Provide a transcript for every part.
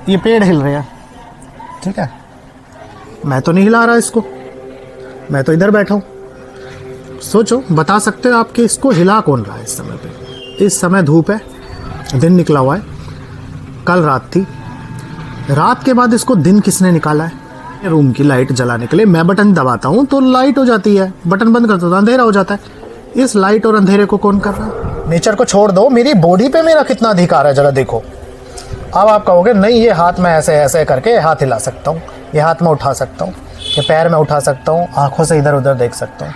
ये पेड़ हिल रहे हैं, ठीक है, मैं तो नहीं हिला रहा इसको, मैं तो इधर बैठा हूँ। सोचो, बता सकते हो आप कि इसको हिला कौन रहा है इस समय पे? इस समय धूप है, दिन निकला हुआ है, कल रात थी, रात के बाद इसको दिन किसने निकाला है? रूम की लाइट जलाने के लिए मैं बटन दबाता हूँ तो लाइट हो जाती है, बटन बंद करता हूँ तो अंधेरा हो जाता है। इस लाइट और अंधेरे को कौन कर रहा है? नेचर को छोड़ दो, मेरी बॉडी पे मेरा कितना अधिकार है जरा देखो। अब आप कहोगे नहीं, ये हाथ में ऐसे ऐसे करके हाथ हिला सकता हूँ, ये हाथ में उठा सकता हूँ, ये पैर में उठा सकता हूँ, आंखों से इधर उधर देख सकता हूँ।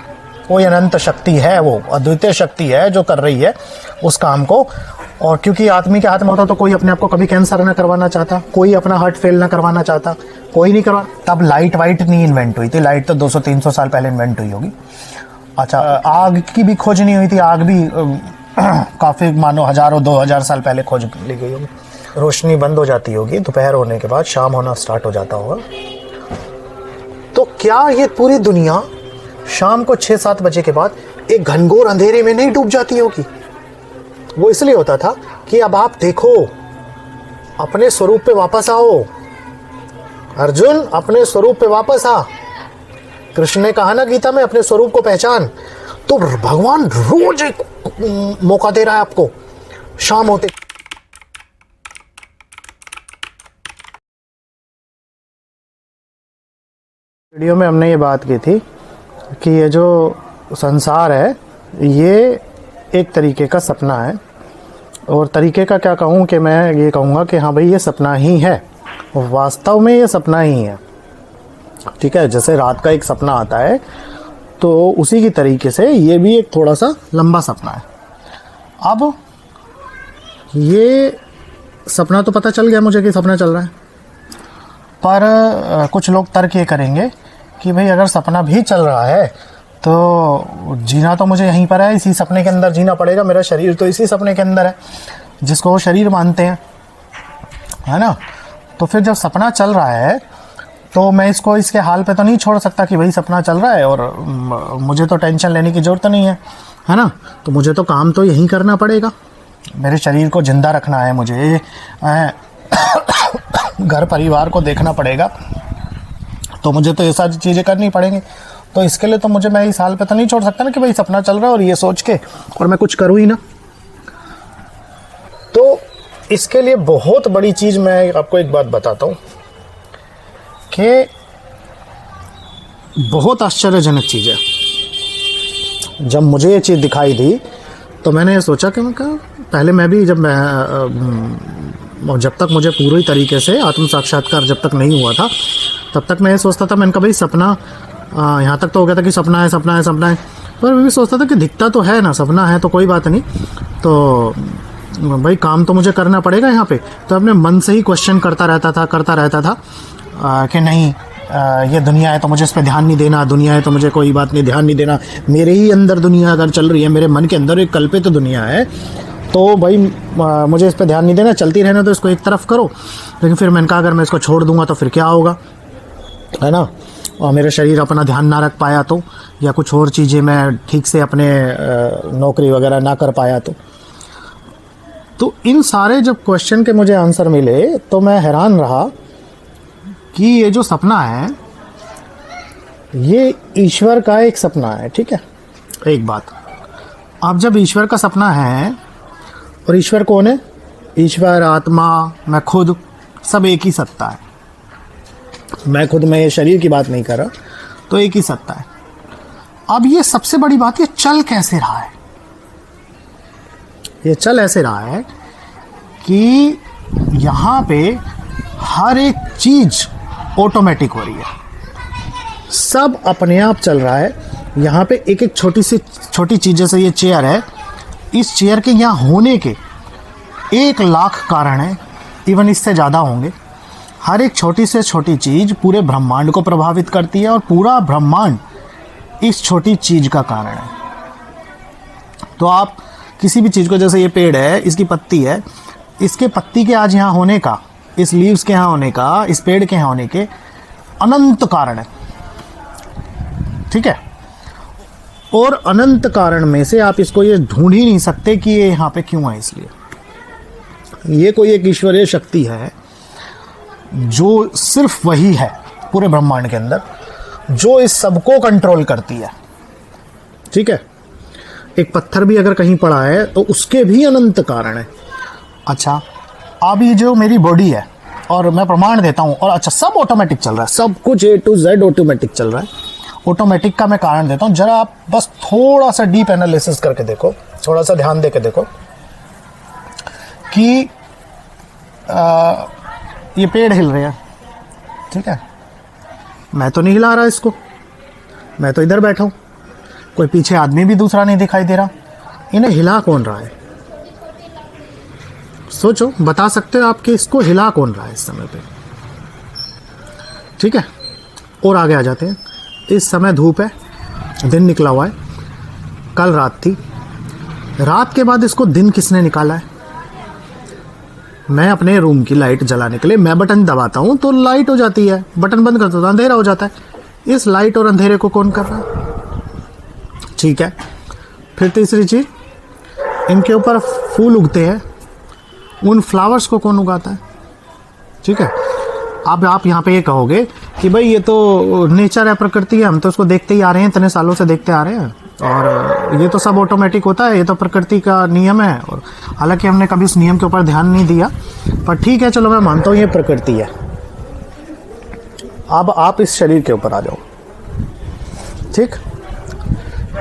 कोई अनंत शक्ति है, वो अद्वितीय शक्ति है जो कर रही है उस काम को। और क्योंकि आदमी के हाथ में होता तो कोई अपने आप को कभी कैंसर ना करवाना चाहता, कोई अपना हार्ट फेल ना करवाना चाहता, कोई नहीं करवा। तब लाइट वाइट नहीं इन्वेंट हुई थी, लाइट तो 200-300 साल पहले इन्वेंट हुई होगी। अच्छा, आग की भी खोज नहीं हुई थी, आग भी काफ़ी मानो 1000-2000 साल पहले खोज ली गई होगी। रोशनी बंद हो जाती होगी दोपहर होने के बाद, शाम होना स्टार्ट हो जाता होगा। तो क्या ये पूरी दुनिया शाम को 6-7 बजे के बाद एक घनघोर अंधेरे में नहीं डूब जाती होगी? वो इसलिए होता था कि अब आप देखो, अपने स्वरूप पे वापस आओ अर्जुन, अपने स्वरूप पे वापस आ। कृष्ण ने कहा ना गीता में, अपने स्वरूप को पहचान। तो भगवान रोज एक मौका दे रहा है आपको शाम होते। वीडियो में हमने ये बात की थी कि ये जो संसार है ये एक तरीके का सपना है। और तरीके का क्या कहूँ कि मैं ये कहूँगा कि हाँ भाई ये सपना ही है, वास्तव में ये सपना ही है, ठीक है। जैसे रात का एक सपना आता है तो उसी की तरीके से ये भी एक थोड़ा सा लंबा सपना है। अब ये सपना तो पता चल गया मुझे कि सपना चल रहा है, पर कुछ लोग तर्क ये करेंगे कि भाई अगर सपना भी चल रहा है तो जीना तो मुझे यहीं पर है, इसी सपने के अंदर जीना पड़ेगा, मेरा शरीर तो इसी सपने के अंदर है जिसको वो शरीर मानते हैं, है ना। तो फिर जब सपना चल रहा है तो मैं इसको इसके हाल पे तो नहीं छोड़ सकता कि भाई सपना चल रहा है और मुझे तो टेंशन लेने की ज़रूरत नहीं है ना। तो मुझे तो काम तो यहीं करना पड़ेगा, मेरे शरीर को ज़िंदा रखना है, मुझे घर परिवार को देखना पड़ेगा, तो मुझे तो ये सारी चीज़ें करनी पड़ेंगी। तो इसके लिए तो मुझे, मैं इस हाल पे तो नहीं छोड़ सकता ना कि भाई सपना चल रहा है और ये सोच के और मैं कुछ करूँ ही ना। तो इसके लिए बहुत बड़ी चीज़ मैं आपको एक बात बताता हूँ कि बहुत आश्चर्यजनक चीज़ है। जब मुझे ये चीज़ दिखाई दी तो मैंने ये सोचा कि मैं पहले मैं भी जब तक मुझे पूरी तरीके से आत्म साक्षात्कार जब तक नहीं हुआ था तब तक मैं ये सोचता था, मैंने कहा भाई सपना, यहाँ तक तो हो गया था कि सपना है सपना है सपना है, पर मैं भी सोचता था कि दिखता तो है ना, सपना है तो कोई बात नहीं, तो भाई काम तो मुझे करना पड़ेगा यहाँ पे। तो अपने मन से ही क्वेश्चन करता रहता था कि नहीं, ये दुनिया है तो मुझे इस पर ध्यान नहीं देना, दुनिया है तो मुझे कोई बात नहीं, ध्यान नहीं देना, मेरे ही अंदर दुनिया अगर चल रही है, मेरे मन के अंदर एक कल्पित दुनिया है, तो भाई मुझे इस पर ध्यान नहीं देना, चलती रहना, तो इसको एक तरफ करो। लेकिन फिर मैंने कहा अगर मैं इसको छोड़ दूंगा तो फिर क्या होगा, है ना, और मेरा शरीर अपना ध्यान ना रख पाया तो, या कुछ और चीज़ें मैं ठीक से अपने नौकरी वगैरह ना कर पाया तो इन सारे जब क्वेश्चन के मुझे आंसर मिले तो मैं हैरान रहा कि ये जो सपना है ये ईश्वर का एक सपना है, ठीक है। एक बात, अब जब ईश्वर का सपना है, और ईश्वर कौन है? ईश्वर, आत्मा, मैं खुद, सब एक ही सत्ता है। मैं खुद, मैं ये शरीर की बात नहीं कर रहा, तो एक ही सत्ता है। अब ये सबसे बड़ी बात, ये चल कैसे रहा है? ये चल ऐसे रहा है कि यहाँ पे हर एक चीज ऑटोमेटिक हो रही है, सब अपने आप चल रहा है। यहाँ पे एक एक छोटी चीज, जैसे ये चेयर है, इस चेयर के यहाँ होने के 1,00,000 कारण है, इवन इससे ज़्यादा होंगे। हर एक छोटी से छोटी चीज़ पूरे ब्रह्मांड को प्रभावित करती है और पूरा ब्रह्मांड इस छोटी चीज़ का कारण है। तो आप किसी भी चीज़ को, जैसे ये पेड़ है, इसकी पत्ती है, इसके पत्ती के आज यहाँ होने का, इस लीव्स के यहाँ होने का, इस पेड़ के यहाँ होने के अनंत कारण है, ठीक है। और अनंत कारण में से आप इसको ये ढूंढ ही नहीं सकते कि ये यहाँ पे क्यों है। इसलिए ये कोई एक ईश्वरीय शक्ति है जो सिर्फ वही है पूरे ब्रह्मांड के अंदर जो इस सबको कंट्रोल करती है। ठीक है, एक पत्थर भी अगर कहीं पड़ा है तो उसके भी अनंत कारण है। अच्छा, अब ये जो मेरी बॉडी है और मैं प्रमाण देता हूँ, और अच्छा सब ऑटोमेटिक चल रहा है, सब कुछ A to Z ऑटोमेटिक चल रहा है। ऑटोमेटिक का मैं कारण देता हूँ, जरा आप बस थोड़ा सा डीप एनालिसिस करके देखो, थोड़ा सा ध्यान दे के देखो कि ये पेड़ हिल रहे हैं। ठीक है, मैं तो नहीं हिला रहा इसको, मैं तो इधर बैठा हूँ, कोई पीछे आदमी भी दूसरा नहीं दिखाई दे रहा, इन्हें हिला कौन रहा है? सोचो, बता सकते हो आप कि इसको हिला कौन रहा है इस समय पे? ठीक है, और आगे आ जाते हैं। इस समय धूप है, दिन निकला हुआ है, कल रात थी, रात के बाद इसको दिन किसने निकाला है? मैं अपने रूम की लाइट जलाने के लिए मैं बटन दबाता हूं तो लाइट हो जाती है, बटन बंद करता हूं तो अंधेरा हो जाता है। इस लाइट और अंधेरे को कौन कर रहा है? ठीक है, फिर तीसरी चीज, इनके ऊपर फूल उगते हैं, उन फ्लावर्स को कौन उगाता है? ठीक है, अब आप यहाँ पे ये कहोगे कि भाई ये तो नेचर है, प्रकृति है, हम तो उसको देखते ही आ रहे हैं, इतने सालों से देखते आ रहे हैं, और ये तो सब ऑटोमेटिक होता है, ये तो प्रकृति का नियम है। और हालांकि हमने कभी उस नियम के ऊपर ध्यान नहीं दिया, पर ठीक है, चलो मैं मानता हूँ ये प्रकृति है। अब आप इस शरीर के ऊपर आ जाओ। ठीक,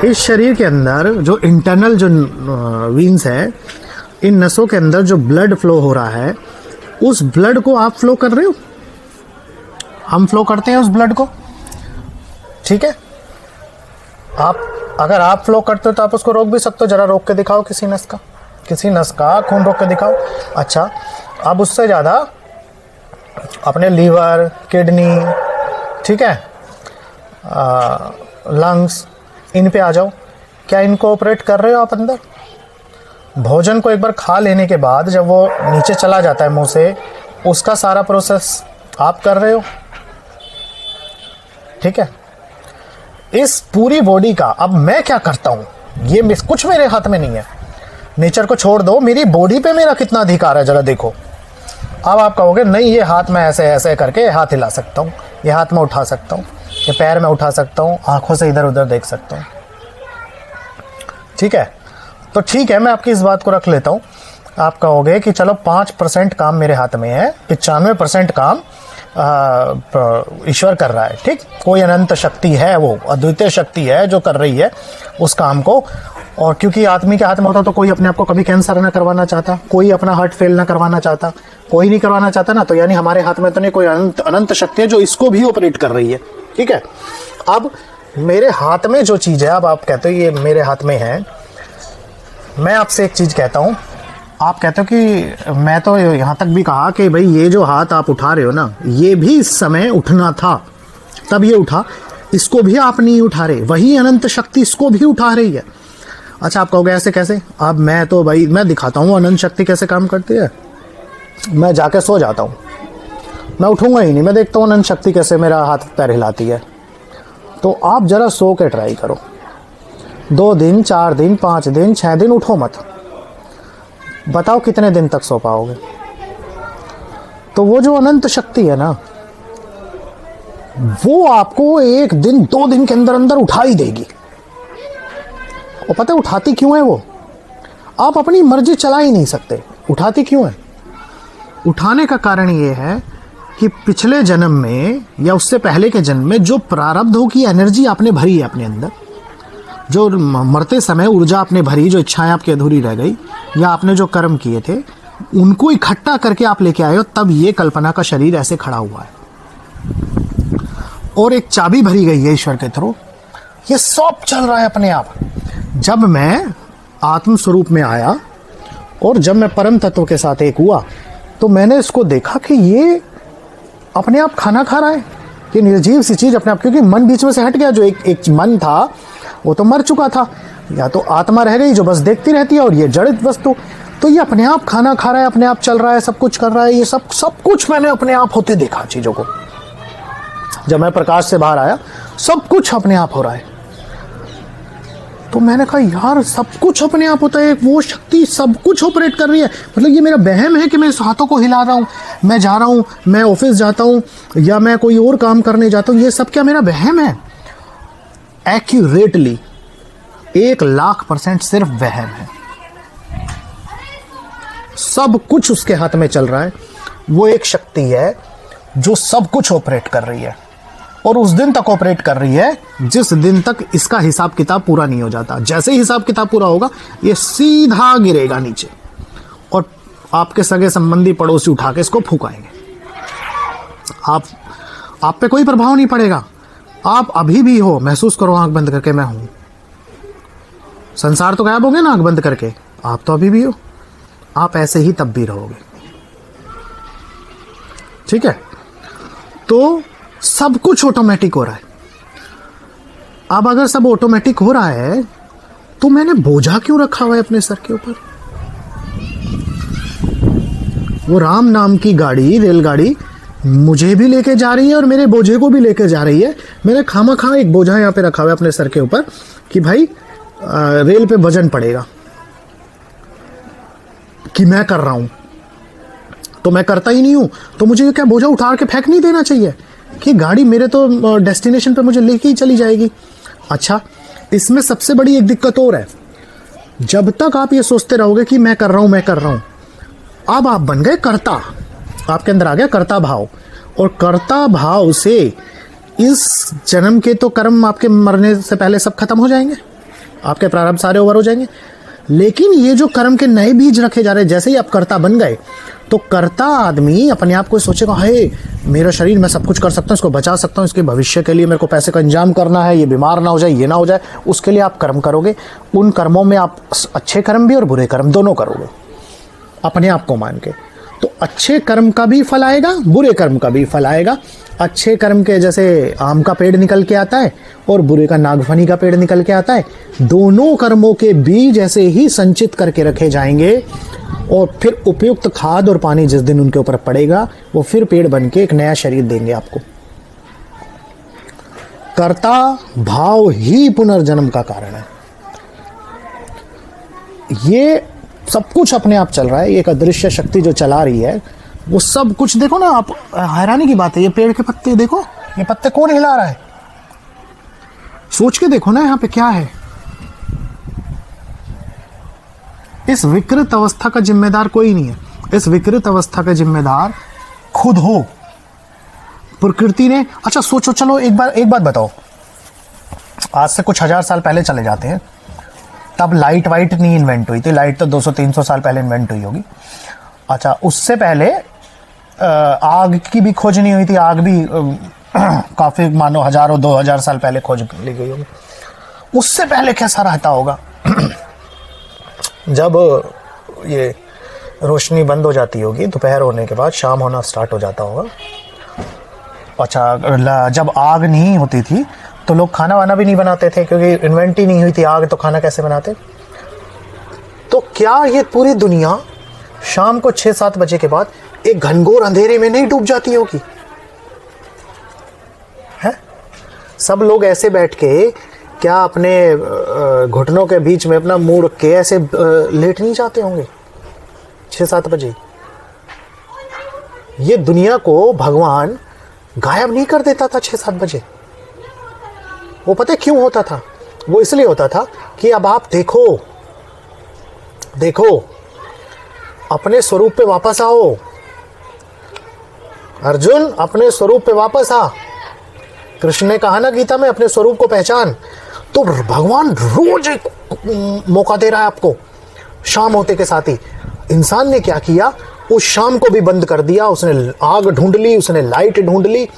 इस शरीर के अंदर जो इंटरनल जो वीन्स है, इन नसों के अंदर जो ब्लड फ्लो हो रहा है, उस ब्लड को आप फ्लो कर रहे हो, हम फ्लो करते हैं उस ब्लड को। ठीक है, आप अगर आप फ्लो करते हो तो आप उसको रोक भी सकते हो, जरा रोक के दिखाओ किसी नस का खून रोक के दिखाओ। अच्छा, अब उससे ज़्यादा अपने लीवर, किडनी, ठीक है, लंग्स, इन पे आ जाओ। क्या इनको ऑपरेट कर रहे हो आप अंदर? भोजन को एक बार खा लेने के बाद जब वो नीचे चला जाता है मुंह से, उसका सारा प्रोसेस आप कर रहे हो। ठीक है, इस पूरी बॉडी का अब मैं क्या करता हूं, ये कुछ मेरे हाथ में नहीं है। नेचर को छोड़ दो, मेरी बॉडी पे मेरा कितना अधिकार है जरा देखो। अब आप कहोगे नहीं, ये हाथ में ऐसे ऐसे करके हाथ हिला सकता हूँ, ये हाथ में उठा सकता हूँ, ये पैर में उठा सकता हूँ, आंखों से इधर उधर देख सकता हूँ। ठीक है, तो ठीक है, मैं आपकी इस बात को रख लेता हूँ। आप कहोगे कि चलो 5% काम मेरे हाथ में है, 95% काम ईश्वर कर रहा है। ठीक, कोई अनंत शक्ति है, वो अद्वितीय शक्ति है जो कर रही है उस काम को। और क्योंकि आदमी के हाथ में होता तो कोई अपने आप को कभी कैंसर ना करवाना चाहता, कोई अपना हार्ट फेल ना करवाना चाहता, कोई नहीं करवाना चाहता ना, तो यानी हमारे हाथ में तो नहीं, कोई अनंत शक्ति है जो इसको भी ऑपरेट कर रही है। ठीक है, अब मेरे हाथ में जो चीज़ है, अब आप कहते हो ये मेरे हाथ में है, मैं आपसे एक चीज़ कहता हूँ, आप कहते हो कि मैं तो यहाँ तक भी कहा कि भाई ये जो हाथ आप उठा रहे हो ना, ये भी इस समय उठना था, तब ये उठा, इसको भी आप नहीं उठा रहे, वही अनंत शक्ति इसको भी उठा रही है। अच्छा, आप कहोगे ऐसे कैसे? अब मैं तो भाई मैं दिखाता हूँ अनंत शक्ति कैसे काम करती है। मैं जाके सो जाता हूँ, मैं उठूंगा ही नहीं, मैं देखता हूँ अनंत शक्ति कैसे मेरा हाथ पैर हिलाती है। तो आप जरा सो के ट्राई करो, 2 दिन, 4 दिन, 5 दिन, 6 दिन उठो मत, बताओ कितने दिन तक सो पाओगे? तो वो जो अनंत शक्ति है ना, वो आपको 1 दिन 2 दिन के अंदर अंदर उठा ही देगी। और पता है उठाती क्यों है वो? आप अपनी मर्जी चला ही नहीं सकते, उठाती क्यों है? उठाने का कारण ये है कि पिछले जन्म में या उससे पहले के जन्म में जो प्रारब्धों की एनर्जी आपने भरी है अपने अंदर, जो मरते समय ऊर्जा आपने भरी, जो इच्छाएं आपकी अधूरी रह गई, या आपने जो कर्म किए थे, उनको इकट्ठा करके आप लेके आए हो, तब ये कल्पना का शरीर ऐसे खड़ा हुआ है। और एक चाबी भरी गई है ईश्वर के थ्रू, ये सब चल रहा है अपने आप। जब मैं आत्म स्वरूप में आया और जब मैं परम तत्व के साथ एक हुआ, तो मैंने इसको देखा कि ये अपने आप खाना खा रहा है, कि निर्जीव सी चीज अपने आप, क्योंकि मन बीच में से हट गया। जो एक मन था वो तो मर चुका था, या तो आत्मा रह गई जो बस देखती रहती है, और ये जड़ित वस्तु, तो ये अपने आप खाना खा रहा है, अपने आप चल रहा है, सब कुछ कर रहा है। ये सब कुछ मैंने अपने आप होते देखा चीजों को। जब मैं प्रकाश से बाहर आया, सब कुछ अपने आप हो रहा है। तो मैंने कहा यार सब कुछ अपने आप होता है, वो शक्ति सब कुछ ऑपरेट कर रही है। मतलब ये मेरा वहम है कि मैं इस हाथों को हिला रहा हूँ, मैं जा रहा हूँ, मैं ऑफिस जाता हूँ या मैं कोई और काम करने जाता हूँ, ये सब क्या मेरा वहम है? एक्यूरेटली 1,00,000% सिर्फ वहम है। सब कुछ उसके हाथ में चल रहा है। वो एक शक्ति है जो सब कुछ ऑपरेट कर रही है और उस दिन तक ऑपरेट कर रही है जिस दिन तक इसका हिसाब किताब पूरा नहीं हो जाता। जैसे ही हिसाब किताब पूरा होगा ये सीधा गिरेगा नीचे और आपके सगे संबंधी पड़ोसी उठा के इसको फूकाएंगे। आप पे कोई प्रभाव नहीं पड़ेगा। आप अभी भी हो, महसूस करो आंख बंद करके मैं हूं। संसार तो गायब हो गया ना आंख बंद करके, आप तो अभी भी हो। आप ऐसे ही तब भी रहोगे। ठीक है, तो सब कुछ ऑटोमेटिक हो रहा है। अब अगर सब ऑटोमेटिक हो रहा है तो मैंने बोझा क्यों रखा हुआ है अपने सर के ऊपर? वो राम नाम की गाड़ी, रेलगाड़ी मुझे भी लेके जा रही है और मेरे बोझे को भी लेके जा रही है। मैंने खामा एक बोझा यहां पे रखा हुआ है अपने सर के ऊपर कि भाई रेल पे वजन पड़ेगा कि मैं कर रहा हूं, तो मैं करता ही नहीं हूं, तो मुझे क्या बोझा उठा के फेंक नहीं देना चाहिए कि गाड़ी मेरे तो डेस्टिनेशन पे मुझे लेके ही चली जाएगी। अच्छा, इसमें सबसे बड़ी एक दिक्कत और है। जब तक आप ये सोचते रहोगे कि मैं कर रहा हूं, अब आप बन गए कर्ता। आपके अंदर आ गया कर्ता भाव, और कर्ता भाव से इस जन्म के तो कर्म आपके मरने से पहले सब खत्म हो जाएंगे, आपके प्रारब्ध सारे ओवर हो जाएंगे। लेकिन ये जो कर्म के नए बीज रखे जा रहे हैं, जैसे ही आप कर्ता बन गए तो कर्ता आदमी अपने आप को सोचेगा, हे मेरा शरीर, मैं सब कुछ कर सकता हूँ, इसको बचा सकता हूँ, इसके भविष्य के लिए मेरे को पैसे का इंतजाम करना है, ये बीमार ना हो जाए, ये ना हो जाए, उसके लिए आप कर्म करोगे। उन कर्मों में आप अच्छे कर्म भी और बुरे कर्म दोनों करोगे अपने आप को मान के। तो अच्छे कर्म का भी फल आएगा, बुरे कर्म का भी फल आएगा। अच्छे कर्म के जैसे आम का पेड़ निकल के आता है और बुरे का नागफनी का पेड़ निकल के आता है। दोनों कर्मों के बीज ऐसे ही संचित करके रखे जाएंगे और फिर उपयुक्त खाद और पानी जिस दिन उनके ऊपर पड़ेगा वो फिर पेड़ बन के एक नया शरीर देंगे आपको। कर्ता भाव ही पुनर्जन्म का कारण है। ये सब कुछ अपने आप चल रहा है। एक अदृश्य शक्ति जो चला रही है वो सब कुछ। देखो ना आप, हैरानी की बात है, ये पेड़ के पत्ते देखो, ये पत्ते कौन हिला रहा है? सोच के देखो ना, यहां पे क्या है। इस विकृत अवस्था का जिम्मेदार कोई नहीं है। इस विकृत अवस्था का जिम्मेदार खुद हो, प्रकृति ने। अच्छा सोचो, चलो एक बात बताओ, आज से कुछ 1000 साल पहले चले जाते हैं, तब लाइट वाइट नहीं इन्वेंट हुई थी। लाइट तो 200-300 साल पहले इन्वेंट हुई होगी। अच्छा, उससे पहले आग की भी खोज नहीं हुई थी। आग भी काफी मानो 1000-2000 साल पहले खोज ली गई होगी। उससे पहले कैसा रहता होगा? जब ये रोशनी बंद हो जाती होगी, दोपहर होने के बाद शाम होना स्टार्ट हो जाता होगा। अच्छा, जब आग नहीं होती थी तो लोग खाना वाना भी नहीं बनाते थे, क्योंकि इन्वेंट ही नहीं हुई थी आग, तो खाना कैसे बनाते? तो क्या ये पूरी दुनिया शाम को 6-7 बजे के बाद एक घनघोर अंधेरे में नहीं डूब जाती होगी? है? सब लोग ऐसे बैठ के क्या अपने घुटनों के बीच में अपना मुंह रख के ऐसे लेट नहीं जाते होंगे 6-7 बजे? ये दुनिया को भगवान गायब नहीं कर देता था 6-7 बजे। वो पता है क्यों होता था? वो इसलिए होता था कि अब आप देखो अपने स्वरूप पे वापस आओ। अर्जुन, अपने स्वरूप पे वापस आ। कृष्ण ने कहा ना गीता में, अपने स्वरूप को पहचान। तो भगवान रोज एक मौका दे रहा है आपको, शाम होते के साथ ही। इंसान ने क्या किया? उस शाम को भी बंद कर दिया। उसने आग ढूंढ ली, उसने लाइट ढूंढ ली,